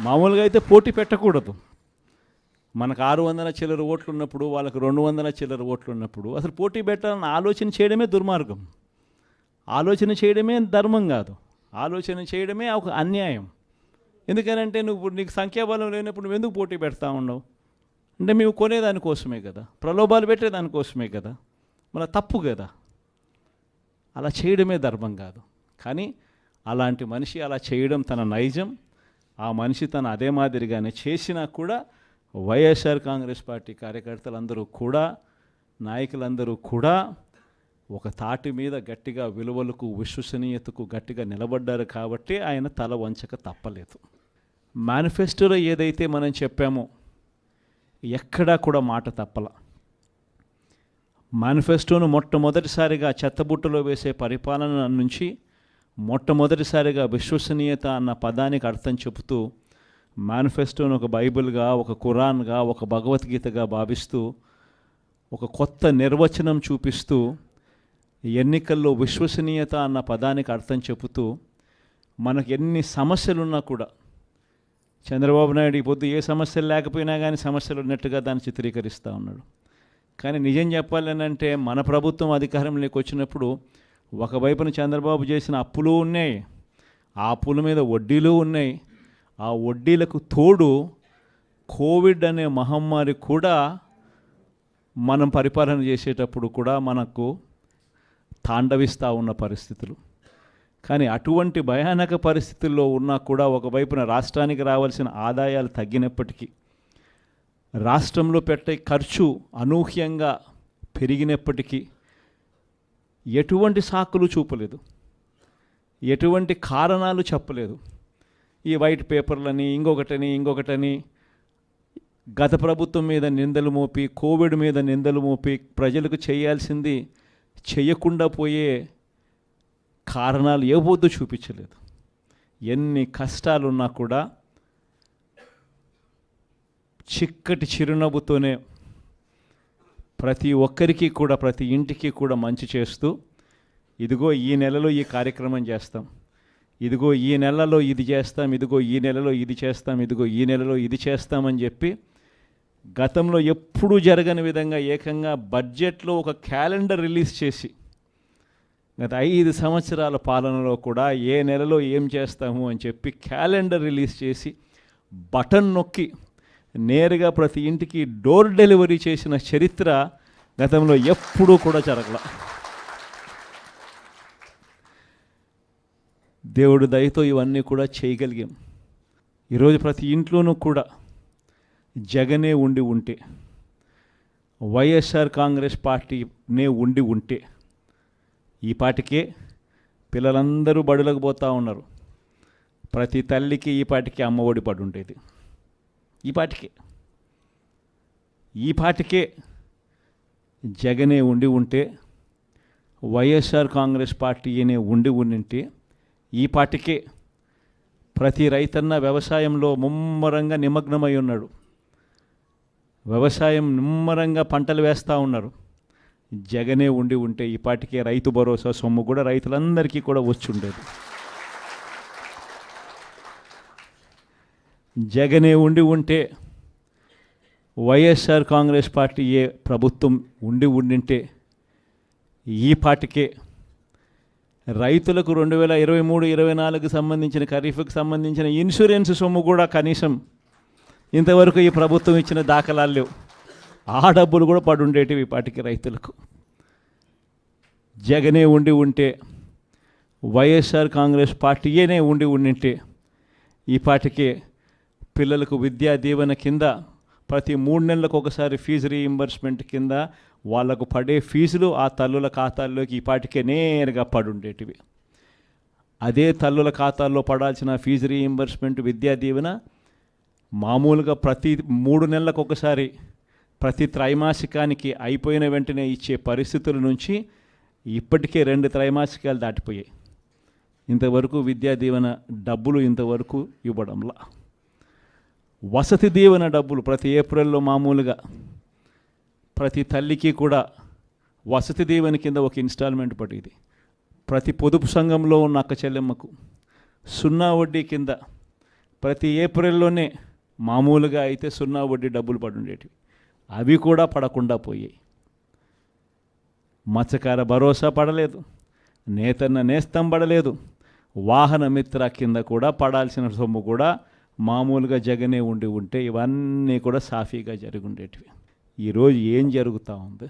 మామూలుగా అయితే పోటీ పెట్టకూడదు. మనకు 600 చిల్లర ఓట్లు ఉన్నప్పుడు, వాళ్ళకు 200 చిల్లర ఓట్లు ఉన్నప్పుడు అసలు పోటీ పెట్టాలని ఆలోచన చేయడమే దుర్మార్గం. ఆలోచన చేయడమే ధర్మం కాదు, ఆలోచన చేయడమే ఒక అన్యాయం. ఎందుకనంటే నీకు సంఖ్యాబలం లేనప్పుడు నువ్వు ఎందుకు పోటీ పెడతా ఉండవు? అంటే మేము కొనేదానికోసమే కదా, ప్రలోభాలు పెట్టేదానికోసమే కదా, మళ్ళీ తప్పు కదా. అలా చేయడమే ధర్మం కాదు. కానీ అలాంటి మనిషి అలా చేయడం తన నైజం. ఆ మనిషి తన అదే మాదిరిగానే చేసినా కూడా వైఎస్ఆర్ కాంగ్రెస్ పార్టీ కార్యకర్తలందరూ కూడా, నాయకులందరూ కూడా ఒక తాటి మీద గట్టిగా విలువలకు, విశ్వసనీయతకు గట్టిగా నిలబడ్డారు కాబట్టి ఆయన తల వంచక తప్పలేదు. మేనిఫెస్టోలో ఏదైతే మనం చెప్పామో ఎక్కడా కూడా మాట తప్పల. మేనిఫెస్టోను మొట్టమొదటిసారిగా చెత్తబుట్టలో వేసే పరిపాలన నుంచి మొట్టమొదటిసారిగా విశ్వసనీయత అన్న పదానికి అర్థం చెబుతూ మేనిఫెస్టోను ఒక బైబిల్గా, ఒక ఖురాన్గా, ఒక భగవద్గీతగా భావిస్తూ ఒక కొత్త నిర్వచనం చూపిస్తూ ఎన్నికల్లో విశ్వసనీయత అన్న పదానికి అర్థం చెబుతూ మనకు ఎన్ని సమస్యలున్నా కూడా చంద్రబాబు నాయుడు ఈ పొద్దు ఏ సమస్యలు లేకపోయినా కానీ సమస్యలు ఉన్నట్టుగా దాన్ని చిత్రీకరిస్తూ ఉన్నాడు. కానీ నిజం చెప్పాలనంటే మన ప్రభుత్వం అధికారంలోకి వచ్చినప్పుడు ఒకవైపున చంద్రబాబు చేసిన అప్పులు ఉన్నాయి, ఆ అప్పుల మీద వడ్డీలు ఉన్నాయి, ఆ వడ్డీలకు తోడు కోవిడ్ అనే మహమ్మారి కూడా మనం పరిపాలన చేసేటప్పుడు కూడా మనకు తాండవిస్తూ ఉన్న పరిస్థితులు. కానీ అటువంటి భయానక పరిస్థితుల్లో ఉన్నా కూడా ఒకవైపున రాష్ట్రానికి రావాల్సిన ఆదాయాలు తగ్గినప్పటికీ, రాష్ట్రంలో పెట్టే ఖర్చు అనూహ్యంగా పెరిగినప్పటికీ ఎటువంటి సాకులు చూపలేదు, ఎటువంటి కారణాలు చెప్పలేదు. ఈ వైట్ పేపర్లని ఇంకొకటని గత ప్రభుత్వం మీద నిందలు మోపి, కోవిడ్ మీద నిందలు మోపి ప్రజలకు చేయాల్సింది చేయకుండా పోయే కారణాలు ఏ పొద్దు చూపించలేదు. ఎన్ని కష్టాలున్నా కూడా చిక్కటి చిరునవ్వుతోనే ప్రతి ఒక్కరికి కూడా, ప్రతి ఇంటికి కూడా మంచి చేస్తూ, ఇదిగో ఈ నెలలో ఈ కార్యక్రమం చేస్తాం, ఇదిగో ఈ నెలలో ఇది చేస్తాం, ఇదిగో ఈ నెలలో ఇది చేస్తాం, ఇదిగో ఈ నెలలో ఇది చేస్తామని చెప్పి గతంలో ఎప్పుడూ జరగని విధంగా ఏకంగా బడ్జెట్లో ఒక క్యాలెండర్ రిలీజ్ చేసి గత 5 సంవత్సరాల పాలనలో కూడా ఏ నెలలో ఏం చేస్తాము అని చెప్పి క్యాలెండర్ రిలీజ్ చేసి బటన్ నొక్కి నేరుగా ప్రతి ఇంటికి డోర్ డెలివరీ చేసిన చరిత్ర గతంలో ఎప్పుడూ కూడా జరగల. దేవుడి దయతో ఇవన్నీ కూడా చేయగలిగాం. ఈరోజు ప్రతి ఇంట్లోనూ కూడా జగనే ఉండి ఉంటే, వైఎస్ఆర్ కాంగ్రెస్ పార్టీనే ఉండి ఉంటే ఈ పాటికే పిల్లలందరూ బడులకు పోతూ ఉన్నారు. ప్రతి తల్లికి ఈ పాటికి అమ్మఒడి పడి ఉండేది. ఈ పాటికే జగనే ఉండి ఉంటే, వైఎస్ఆర్ కాంగ్రెస్ పార్టీనే ఉండి ఉండింటే ఈ పాటికే ప్రతి రైతన్న వ్యవసాయంలో ముమ్మరంగా నిమగ్నమై ఉన్నాడు. వ్యవసాయం నిమ్మరంగా పంటలు వేస్తూ ఉన్నారు. జగనే ఉండి ఉంటే ఈ పాటికే రైతు భరోసా సొమ్ము కూడా రైతులందరికీ కూడా వచ్చి ఉండేది. జగనే ఉండి ఉంటే, వైఎస్ఆర్ కాంగ్రెస్ పార్టీ ప్రభుత్వం ఉండింటే ఈ పాటికే రైతులకు 2023-24 సంబంధించిన ఖరీఫ్కి సంబంధించిన ఇన్సూరెన్స్ సొమ్ము కూడా కనీసం ఇంతవరకు ఈ ప్రభుత్వం ఇచ్చిన దాఖలాలు లేవు. ఆ డబ్బులు కూడా పడి ఉండేటివి ఈ పాటికి రైతులకు. జగనే ఉండి ఉంటే, వైఎస్ఆర్ కాంగ్రెస్ పార్టీనే ఉండింటే ఈ పాటికే పిల్లలకు విద్యా దీవెన కింద ప్రతి 3 నెలలకు ఒకసారి ఫీజు రీయింబర్స్మెంట్ కింద వాళ్లకు పడే ఫీజులు ఆ తల్లుల ఖాతాల్లోకి ఈ పాటికే నేరుగా పడి ఉండేటివి. అదే తల్లుల ఖాతాల్లో పడాల్సిన ఫీజు రీయింబర్స్మెంట్, విద్యా దీవెన మామూలుగా ప్రతి 3 నెలలకు ఒకసారి, ప్రతి త్రైమాసికానికి అయిపోయిన వెంటనే ఇచ్చే పరిస్థితుల నుంచి ఇప్పటికే 2 త్రైమాసికాలు దాటిపోయాయి. ఇంతవరకు విద్యా దీవెన డబ్బులు ఇంతవరకు ఇవ్వడంలా. వసతి దీవెన డబ్బులు ప్రతి ఏప్రిల్లో మామూలుగా ప్రతి తల్లికి కూడా వసతి దీవెన కింద ఒక ఇన్స్టాల్మెంట్ పడేది. ప్రతి పొదుపు సంఘంలో ఉన్న అక్క చెల్లెమ్మకు 0 వడ్డీ కింద ప్రతి ఏప్రిల్లోనే మామూలుగా అయితే 0 వడ్డీ డబ్బులు పడుండేటివి, అవి కూడా పడకుండా పోయాయి. మత్స్యకార భరోసా పడలేదు, నేతన్న నేస్తం పడలేదు, వాహన మిత్ర కింద కూడా పడాల్సిన సొమ్ము కూడా మామూలుగా జగనే ఉంటే ఇవన్నీ కూడా సాఫీగా జరుగుండేటివి. ఈరోజు ఏం జరుగుతూ ఉంది?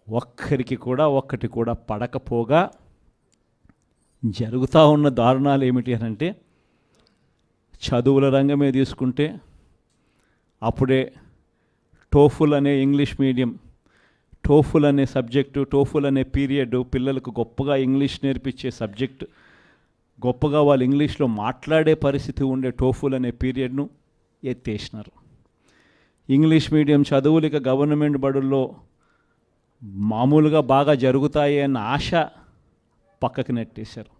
ఒక్కటి కూడా పడకపోగా జరుగుతూ ఉన్న దారుణాలు ఏమిటి అని అంటే, చదువుల రంగమే తీసుకుంటే అప్పుడే టోఫుల్ అనే ఇంగ్లీష్ మీడియం, టోఫుల్ అనే సబ్జెక్టు, టోఫుల్ అనే పీరియడ్ పిల్లలకు గొప్పగా ఇంగ్లీష్ నేర్పించే సబ్జెక్ట్, గొప్పగా వాళ్ళు ఇంగ్లీష్లో మాట్లాడే పరిస్థితి ఉండే టోఫుల్ అనే పీరియడ్ను ఎత్తేసినారు. ఇంగ్లీష్ మీడియం చదువులు ఇక గవర్నమెంట్ బడుల్లో మామూలుగా బాగా జరుగుతాయి అన్న ఆశ పక్కకి నెట్టేశారు.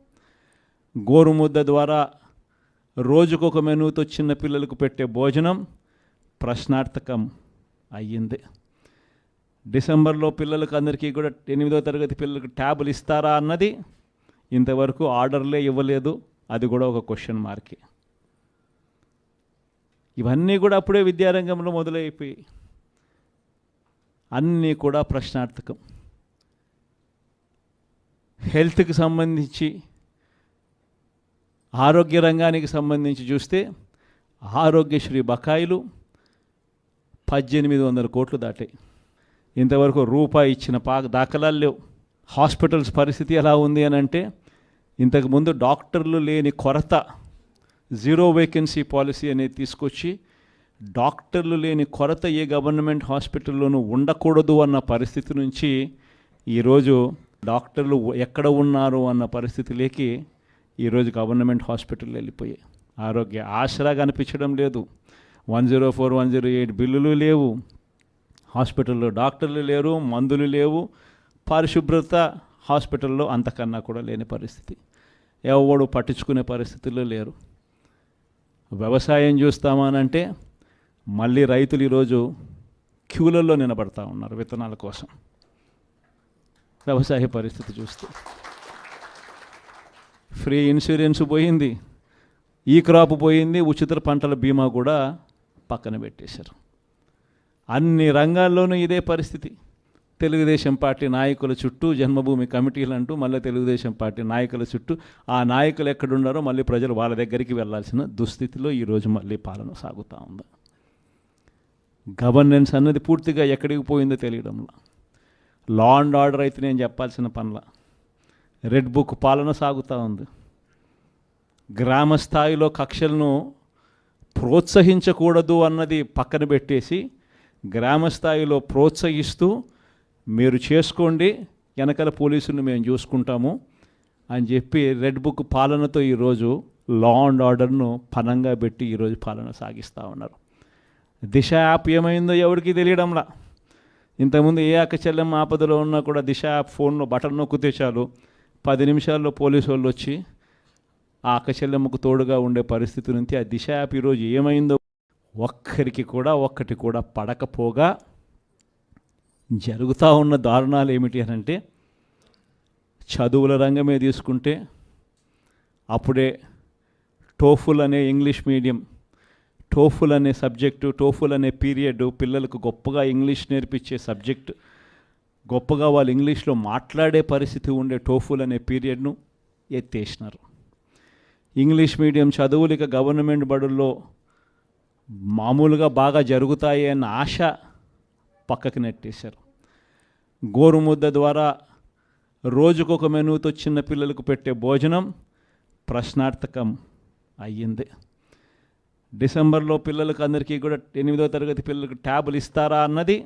గోరుముద్ద ద్వారా రోజుకొక మెనూతో చిన్న పిల్లలకు పెట్టే భోజనం ప్రశ్నార్థకం అయ్యింది. డిసెంబర్లో పిల్లలకు అందరికీ కూడా 8వ తరగతి పిల్లలకు ట్యాబులు ఇస్తారా అన్నది ఇంతవరకు ఆర్డర్లే ఇవ్వలేదు, అది కూడా ఒక క్వశ్చన్ మార్కే. ఇవన్నీ కూడా అప్పుడే విద్యారంగంలో మొదలైపోయి అన్నీ కూడా ప్రశ్నార్థకం. హెల్త్కి సంబంధించి, ఆరోగ్య రంగానికి సంబంధించి చూస్తే ఆరోగ్యశ్రీ బకాయిలు 1800 కోట్లు దాటాయి. ఇంతవరకు రూపాయి ఇచ్చిన దాఖలాలు లేవు. హాస్పిటల్స్ పరిస్థితి ఎలా ఉంది అని అంటే, ఇంతకుముందు డాక్టర్లు లేని కొరత, 0 వేకెన్సీ పాలసీ అనేది తీసుకొచ్చి డాక్టర్లు లేని కొరత ఏ గవర్నమెంట్ హాస్పిటల్లోనూ ఉండకూడదు అన్న పరిస్థితి నుంచి ఈరోజు డాక్టర్లు ఎక్కడ ఉన్నారు అన్న పరిస్థితిలోకి ఈరోజు గవర్నమెంట్ హాస్పిటల్ వెళ్ళిపోయాయి. ఆరోగ్య ఆసరా కనిపించడం లేదు, 104, 108 బిల్లులు లేవు, హాస్పిటల్లో డాక్టర్లు లేరు, మందులు లేవు, పరిశుభ్రత హాస్పిటల్లో అంతకన్నా కూడా లేని పరిస్థితి, ఎవడు పట్టించుకునే పరిస్థితుల్లో లేరు. వ్యవసాయం చూస్తామనంటే మళ్ళీ రైతులు ఈరోజు క్యూలలో నిలబడతా ఉన్నారు విత్తనాల కోసం. వ్యవసాయ పరిస్థితి చూస్తే ఫ్రీ ఇన్సూరెన్స్ పోయింది, ఈ క్రాప్ పోయింది, ఉచిత పంటల బీమా కూడా పక్కన పెట్టేశారు. అన్ని రంగాల్లోనూ ఇదే పరిస్థితి. తెలుగుదేశం పార్టీ నాయకుల చుట్టూ జన్మభూమి కమిటీలు అంటూ మళ్ళీ తెలుగుదేశం పార్టీ నాయకుల చుట్టూ, ఆ నాయకులు ఎక్కడున్నారో మళ్ళీ ప్రజలు వాళ్ళ దగ్గరికి వెళ్ళాల్సిన దుస్థితిలో ఈరోజు మళ్ళీ పాలన సాగుతూ ఉంది. గవర్నెన్స్ అన్నది పూర్తిగా ఎక్కడికి పోయిందో తెలియడంలా. లా అండ్ ఆర్డర్ అయితే నేను చెప్పాల్సిన పనుల, రెడ్ బుక్ పాలన సాగుతూ ఉంది. గ్రామ స్థాయిలో కక్షలను ప్రోత్సహించకూడదు అన్నది పక్కన పెట్టేసి, గ్రామ స్థాయిలో ప్రోత్సహిస్తూ మీరు చేసుకోండి, వెనకాల పోలీసులను మేము చూసుకుంటాము అని చెప్పి రెడ్ బుక్ పాలనతో ఈరోజు లా అండ్ ఆర్డర్ను పనంగా పెట్టి ఈరోజు పాలన సాగిస్తూ ఉన్నారు. దిశ యాప్ ఏమైందో ఎవరికి తెలియడంలా. ఇంతకుముందు ఏ అక్క చెల్లెమ్మ ఆపదలో ఉన్నా కూడా దిశ యాప్ ఫోన్లో బటన్ నొక్కితే చాలు 10 నిమిషాల్లో పోలీసు వాళ్ళు వచ్చి ఆ అక్క చెల్లెమ్మకు తోడుగా ఉండే పరిస్థితి నుంచి ఆ దిశ యాప్ ఈరోజు ఏమైందో ఒక్కటి కూడా పడకపోగా జరుగుతూ ఉన్న దారుణాలు ఏమిటి అని అంటే, చదువుల రంగమే తీసుకుంటే అప్పుడే టోఫుల్ అనే ఇంగ్లీష్ మీడియం, టోఫుల్ అనే సబ్జెక్టు, టోఫుల్ అనే పీరియడ్ పిల్లలకు గొప్పగా ఇంగ్లీష్ నేర్పించే సబ్జెక్ట్, గొప్పగా వాళ్ళు ఇంగ్లీష్లో మాట్లాడే పరిస్థితి ఉండే టోఫుల్ అనే పీరియడ్ను ఎత్తేసినారు. ఇంగ్లీష్ మీడియం చదువులు ఇక గవర్నమెంట్ బడుల్లో మామూలుగా బాగా జరుగుతాయి అన్న ఆశ పక్కకి నెట్టేశారు. గోరుముద్ద ద్వారా రోజుకొక మెనూతో చిన్న పిల్లలకు పెట్టే భోజనం ప్రశ్నార్థకం అయ్యింది. డిసెంబర్లో పిల్లలకు అందరికీ కూడా 8వ తరగతి పిల్లలకు ట్యాబులు ఇస్తారా అన్నది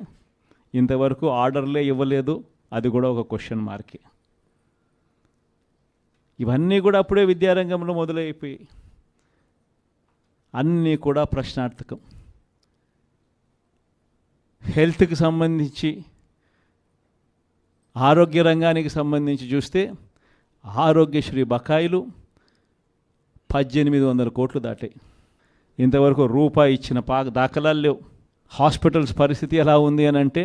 ఇంతవరకు ఆర్డర్లే ఇవ్వలేదు, అది కూడా ఒక క్వశ్చన్ మార్కే. ఇవన్నీ కూడా అప్పుడే విద్యారంగంలో మొదలైపోయి అన్నీ కూడా ప్రశ్నార్థకం. హెల్త్కి సంబంధించి, ఆరోగ్య రంగానికి సంబంధించి చూస్తే ఆరోగ్యశ్రీ బకాయిలు 1800 కోట్లు దాటాయి. ఇంతవరకు రూపాయి ఇచ్చిన దాఖలాలు లేవు. హాస్పిటల్స్ పరిస్థితి ఎలా ఉంది అని అంటే,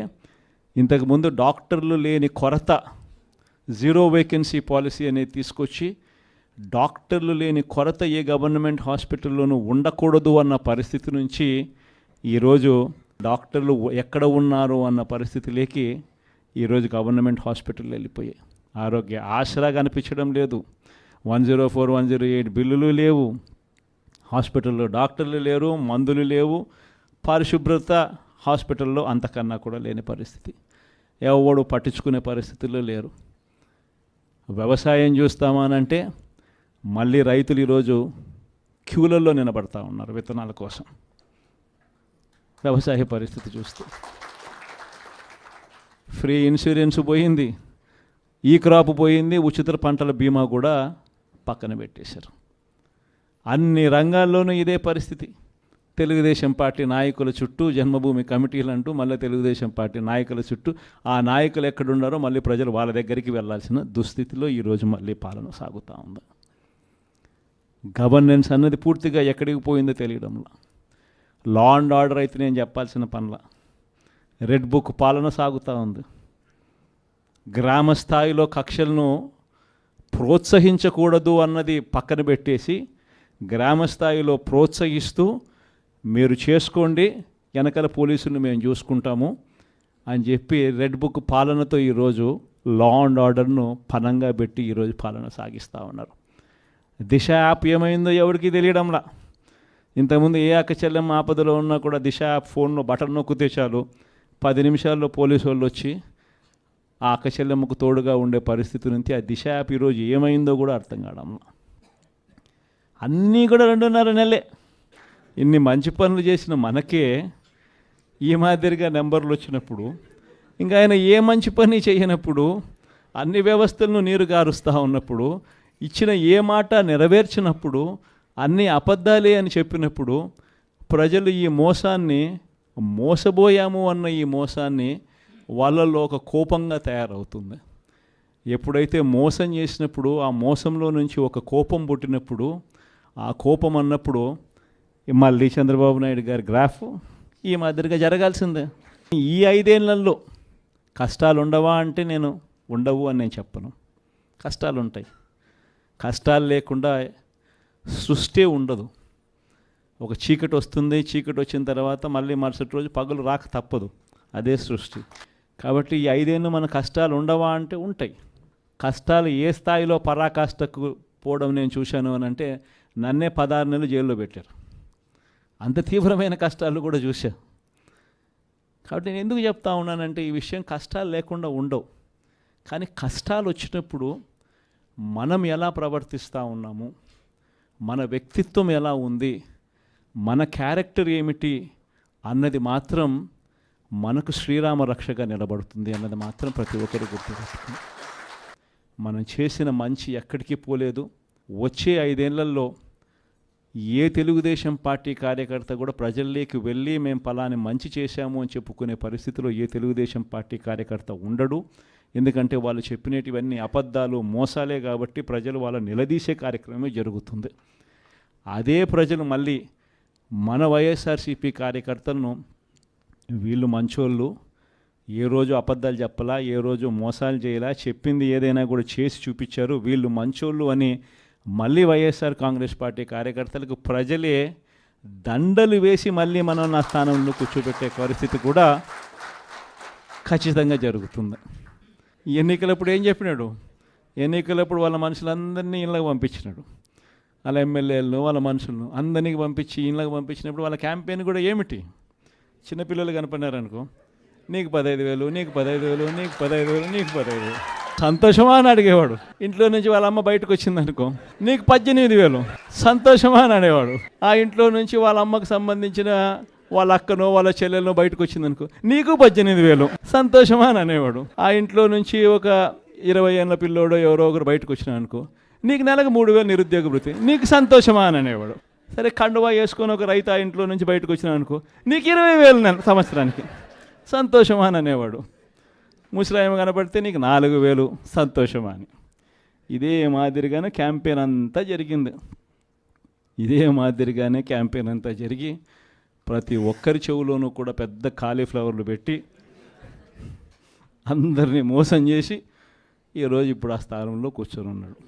ఇంతకుముందు డాక్టర్లు లేని కొరత, 0 వేకెన్సీ పాలసీ అనేది తీసుకొచ్చి డాక్టర్లు లేని కొరత ఏ గవర్నమెంట్ హాస్పిటల్లోనూ ఉండకూడదు అన్న పరిస్థితి నుంచి ఈరోజు డాక్టర్లు ఎక్కడ ఉన్నారు అన్న పరిస్థితిలోకి ఈరోజు గవర్నమెంట్ హాస్పిటల్ వెళ్ళిపోయాయి. ఆరోగ్య ఆసరా కనిపించడం లేదు, 104, 108 బిల్లులు లేవు, హాస్పిటల్లో డాక్టర్లు లేరు, మందులు లేవు, పరిశుభ్రత హాస్పిటల్లో అంతకన్నా కూడా లేని పరిస్థితి, ఎవడు పట్టించుకునే పరిస్థితుల్లో లేరు. వ్యవసాయం చూస్తామనంటే మళ్ళీ రైతులు ఈరోజు క్యూలలో నిలబడతా ఉన్నారు విత్తనాల కోసం. వ్యవసాయ పరిస్థితి చూస్తూ ఫ్రీ ఇన్సూరెన్స్ పోయింది, ఈ క్రాప్ పోయింది, ఉచిత పంటల బీమా కూడా పక్కన పెట్టేశారు. అన్ని రంగాల్లోనూ ఇదే పరిస్థితి. తెలుగుదేశం పార్టీ నాయకుల చుట్టూ జన్మభూమి కమిటీలు అంటూ మళ్ళీ తెలుగుదేశం పార్టీ నాయకుల చుట్టూ ఆ నాయకులు ఎక్కడున్నారో మళ్ళీ ప్రజలు వాళ్ళ దగ్గరికి వెళ్ళాల్సిన దుస్థితిలో ఈరోజు మళ్ళీ పాలన సాగుతూ ఉంది. గవర్నెన్స్ అన్నది పూర్తిగా ఎక్కడికి పోయిందో తెలియడంలో, లా అండ్ ఆర్డర్ అయితే నేను చెప్పాల్సిన పనుల, రెడ్ బుక్ పాలన సాగుతూ ఉంది. గ్రామ స్థాయిలో కక్షలను ప్రోత్సహించకూడదు అన్నది పక్కన పెట్టేసి గ్రామ స్థాయిలో ప్రోత్సహిస్తూ మీరు చేసుకోండి, వెనకాల పోలీసులను మేము చూసుకుంటాము అని చెప్పి రెడ్ బుక్ పాలనతో ఈరోజు లా అండ్ ఆర్డర్ను పనంగా పెట్టి ఈరోజు పాలన సాగిస్తూ ఉన్నారు. దిశ యాప్ ఏమైందో ఎవరికి తెలియడంలా. ఇంతకుముందు ఏ అక్క చెల్లెమ్మ ఆపదలో ఉన్నా కూడా దిశ యాప్ ఫోన్లో బటన్ నొక్కితే చాలు 10 నిమిషాల్లో పోలీసు వాళ్ళు వచ్చి ఆ అక్క చెల్లెమ్మకు తోడుగా ఉండే పరిస్థితి నుంచి ఆ దిశ యాప్ ఈరోజు ఏమైందో కూడా అర్థం కావడంలా. అన్నీ కూడా 2.5 నెలలే. ఇన్ని మంచి పనులు చేసిన మనకే ఈ మాదిరిగా నెంబర్లు వచ్చినప్పుడు, ఇంకా ఆయన ఏ మంచి పని చేయనప్పుడు, అన్ని వ్యవస్థలను నీరు గారుస్తూ ఉన్నప్పుడు, ఇచ్చిన ఏ మాట నెరవేర్చినప్పుడు, అన్నీ అబద్ధాలే అని చెప్పినప్పుడు ప్రజలు ఈ మోసాన్ని, మోసబోయాము అన్న ఈ మోసాన్ని వాళ్ళల్లో ఒక కోపంగా తయారవుతుంది. ఎప్పుడైతే మోసం చేసినప్పుడు ఆ మోసంలో నుంచి ఒక కోపం పుట్టినప్పుడు, ఆ కోపం అన్నప్పుడు మళ్ళీ చంద్రబాబు నాయుడు గారి గ్రాఫ్ ఈ మాదిరిగా జరగాల్సిందే. ఈ 5 ఏళ్లలో కష్టాలు ఉండవా అంటే నేను ఉండవు అని నేను చెప్పను. కష్టాలు ఉంటాయి. కష్టాలు లేకుండా సృష్టి ఉండదు. ఒక చీకటి వస్తుంది, చీకటి వచ్చిన తర్వాత మళ్ళీ మరుసటి రోజు పగలు రాక తప్పదు, అదే సృష్టి. కాబట్టి ఈ 5 ఏళ్ళు మన కష్టాలు ఉండవా అంటే ఉంటాయి. కష్టాలు ఏ స్థాయిలో పరాకాష్ఠకు పోవడం నేను చూశాను అని అంటే నన్నే 16 నెలలు జైల్లో పెట్టారు. అంత తీవ్రమైన కష్టాలు కూడా చూశా. కాబట్టి నేను ఎందుకు చెప్తా ఉన్నానంటే ఈ విషయం కష్టాలు లేకుండా ఉండవు. కానీ కష్టాలు వచ్చినప్పుడు మనం ఎలా ప్రవర్తిస్తూ ఉన్నాము, మన వ్యక్తిత్వం ఎలా ఉంది, మన క్యారెక్టర్ ఏమిటి అన్నది మాత్రం మనకు శ్రీరామ రక్షగా నిలబడుతుంది అన్నది మాత్రం ప్రతి ఒక్కరు గుర్తుపెట్టుకుంది. మనం చేసిన మంచి ఎక్కడికి పోలేదు. వచ్చే 5 ఏళ్లలో ఏ తెలుగుదేశం పార్టీ కార్యకర్త కూడా ప్రజల్లోకి వెళ్ళి మేము పలాని మంచి చేశాము అని చెప్పుకునే పరిస్థితిలో ఏ తెలుగుదేశం పార్టీ కార్యకర్త ఉండడు. ఎందుకంటే వాళ్ళు చెప్పినటివన్నీ అబద్ధాలు, మోసాలే కాబట్టి ప్రజలు వాళ్ళ నిలదీసే కార్యక్రమమే జరుగుతుంది. అదే ప్రజలు మళ్ళీ మన వైఎస్ఆర్సీపీ కార్యకర్తలను వీళ్ళు మంచోళ్ళు, ఏ రోజు అబద్ధాలు చెప్పలా, ఏ రోజు మోసాలు చేయలా, చెప్పింది ఏదైనా కూడా చేసి చూపించారు, వీళ్ళు మంచోళ్ళు అని మళ్ళీ వైఎస్ఆర్ కాంగ్రెస్ పార్టీ కార్యకర్తలకు ప్రజలే దండలు వేసి మళ్ళీ మనం నా స్థానంలో కూర్చోబెట్టే పరిస్థితి కూడా ఖచ్చితంగా జరుగుతుంది. ఎన్నికలప్పుడు ఏం చెప్పినాడు? ఎన్నికలప్పుడు వాళ్ళ మనుషులందరినీ ఇళ్ళకి పంపించినాడు. వాళ్ళ ఎమ్మెల్యేలను, వాళ్ళ మనుషులను అందరినీ పంపించి ఇళ్ళకి పంపించినప్పుడు వాళ్ళ క్యాంపెయిన్ కూడా ఏమిటి? చిన్నపిల్లలు కనపడినారనుకో, నీకు 15,000, నీకు 15,000, నీకు 15,000, నీకు 15,000. సంతోషమా అని అడిగేవాడు. ఇంట్లో నుంచి వాళ్ళ అమ్మ బయటకు వచ్చిందనుకో, నీకు 18,000 సంతోషమా అని అనేవాడు. ఆ ఇంట్లో నుంచి వాళ్ళ అమ్మకు సంబంధించిన వాళ్ళ అక్కనో వాళ్ళ చెల్లెలనో బయటకు వచ్చిందనుకో, నీకు 18,000 సంతోషమా అని అనేవాడు. ఆ ఇంట్లో నుంచి ఒక 20 ఏళ్ళ పిల్లోడో ఎవరో ఒకరు బయటకు వచ్చినా అనుకో, నీకు నెలకు 3,000 నిరుద్యోగ వృత్తి, నీకు సంతోషమా అని అనేవాడు. సరే కండువా వేసుకొని ఒక రైతు ఆ ఇంట్లో నుంచి బయటకు వచ్చినా అనుకో, నీకు 20,000 సంవత్సరానికి సంతోషమా అని అనేవాడు. ముసలాయమ కనపడితే నీకు 4,000 సంతోషమా అని. ఇదే మాదిరిగానే క్యాంపెయిన్ అంతా జరిగింది. ఇదే మాదిరిగానే క్యాంపెయిన్ అంతా జరిగి ప్రతి ఒక్కరి చెవులోనూ కూడా పెద్ద కాలీఫ్లవర్లు పెట్టి అందరినీ మోసం చేసి ఈరోజు ఇప్పుడు ఆ స్థానంలో కూర్చొని ఉన్నాడు.